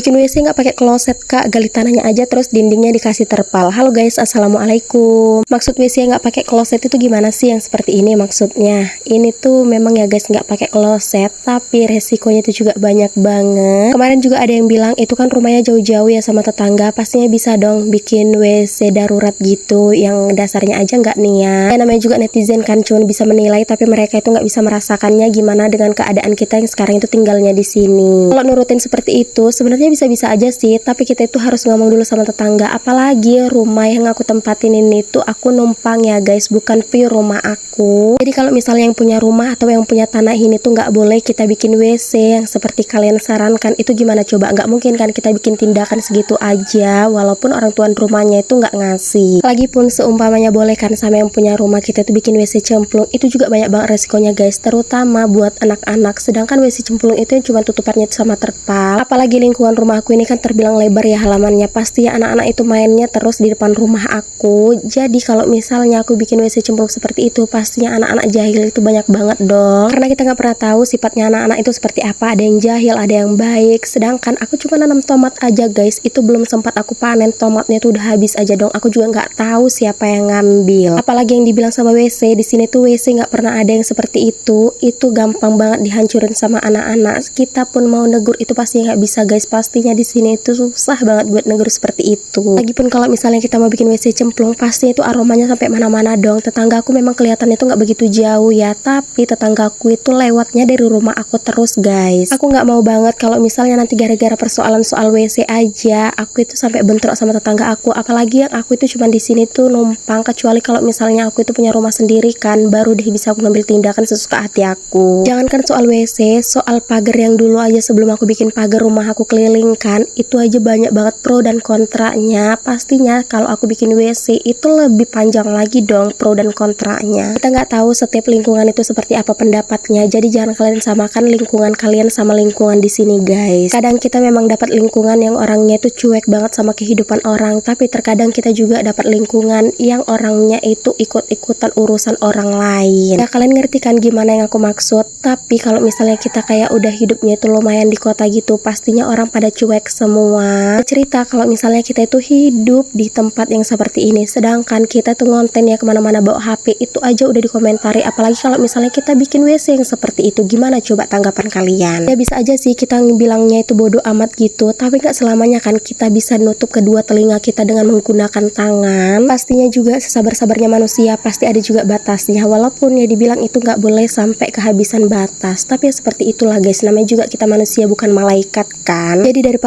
Bikin WC nggak pakai kloset kak, gali tanahnya aja terus dindingnya dikasih terpal. Halo guys, assalamualaikum. Maksud WC nggak pakai kloset itu gimana sih? Yang seperti ini maksudnya. Ini tuh memang ya guys nggak pakai kloset, tapi resikonya itu juga banyak banget. Kemarin juga ada yang bilang itu kan rumahnya jauh-jauh ya sama tetangga, pastinya bisa dong bikin WC darurat gitu yang dasarnya aja nggak niat. Namanya juga netizen kan cuma bisa menilai, tapi mereka itu nggak bisa merasakannya gimana dengan keadaan kita yang sekarang itu tinggalnya di sini. Kalau nurutin seperti itu sebenarnya bisa-bisa aja sih, tapi kita itu harus ngomong dulu sama tetangga. Apalagi rumah yang aku tempatin ini tuh aku numpang ya guys, bukan pure rumah aku. Jadi kalau misalnya yang punya rumah atau yang punya tanah ini tuh nggak boleh kita bikin WC yang seperti kalian sarankan. Itu gimana coba? Nggak mungkin kan kita bikin tindakan segitu aja walaupun orang tuan rumahnya itu nggak ngasih. Lagipun seumpamanya boleh kan sama yang punya rumah kita tuh bikin WC cemplung, itu juga banyak banget resikonya guys, terutama buat anak-anak. Sedangkan WC cemplung itu yang cuma tutupannya sama terpal. Apalagi lingkungan rumahku ini kan terbilang lebar ya halamannya, pasti ya anak-anak itu mainnya terus di depan rumah aku. Jadi kalau misalnya aku bikin WC cemplung seperti itu, pastinya anak-anak jahil itu banyak banget dong, karena kita nggak pernah tahu sifatnya anak-anak itu seperti apa. Ada yang jahil, ada yang baik. Sedangkan aku cuma nanam tomat aja guys, itu belum sempat aku panen, tomatnya tuh udah habis aja dong. Aku juga nggak tahu siapa yang ngambil. Apalagi yang dibilang sama WC di sini tuh WC nggak pernah ada yang seperti itu gampang banget dihancurin sama anak-anak. Kita pun mau negur itu pasti nggak bisa guys, pastinya di sini itu susah banget buat negur seperti itu. Lagipun kalau misalnya kita mau bikin WC cemplung, pasti itu aromanya sampai mana-mana dong. Tetanggaku memang kelihatannya itu nggak begitu jauh ya, tapi tetanggaku itu lewatnya dari rumah aku terus guys. Aku nggak mau banget kalau misalnya nanti gara-gara persoalan soal WC aja aku itu sampai bentrok sama tetangga aku. Apalagi yang aku itu cuma di sini tuh numpang, kecuali kalau misalnya aku itu punya rumah sendiri kan, baru deh bisa aku ngambil tindakan sesuka hati aku. Jangankan soal WC, soal pagar yang dulu aja sebelum aku bikin pagar rumah aku kelilingkan, itu aja banyak banget pro dan kontranya. Pastinya kalau aku bikin WC itu lebih panjang lagi dong pro dan kontranya. Kita nggak tahu setiap lingkungan itu seperti apa pendapatnya, jadi jangan kalian samakan lingkungan kalian sama lingkungan di sini guys. Kadang kita memang dapat lingkungan yang orangnya itu cuek banget sama kehidupan orang, tapi terkadang kita juga dapat lingkungan yang orangnya itu ikut-ikutan urusan orang lain. Ya kalian ngerti kan gimana yang aku maksud. Tapi kalau misalnya kita kayak udah hidupnya itu lumayan di kota gitu, pastinya orang pada cuek semua. Cerita kalau misalnya kita itu hidup di tempat yang seperti ini, sedangkan kita tuh ngonten ya kemana-mana bawa HP, itu aja udah dikomentari. Apalagi kalau misalnya kita bikin WC yang seperti itu, gimana coba tanggapan kalian? Ya bisa aja sih kita bilangnya itu bodoh amat gitu, tapi nggak selamanya kan kita bisa nutup kedua telinga kita dengan menggunakan tangan. Pastinya juga sesabar-sabarnya manusia pasti ada juga batasnya, walaupun ya dibilang itu nggak boleh sampai kehabisan batas, tapi ya seperti itulah guys, namanya juga kita manusia bukan malaikat kan. Jadi daripada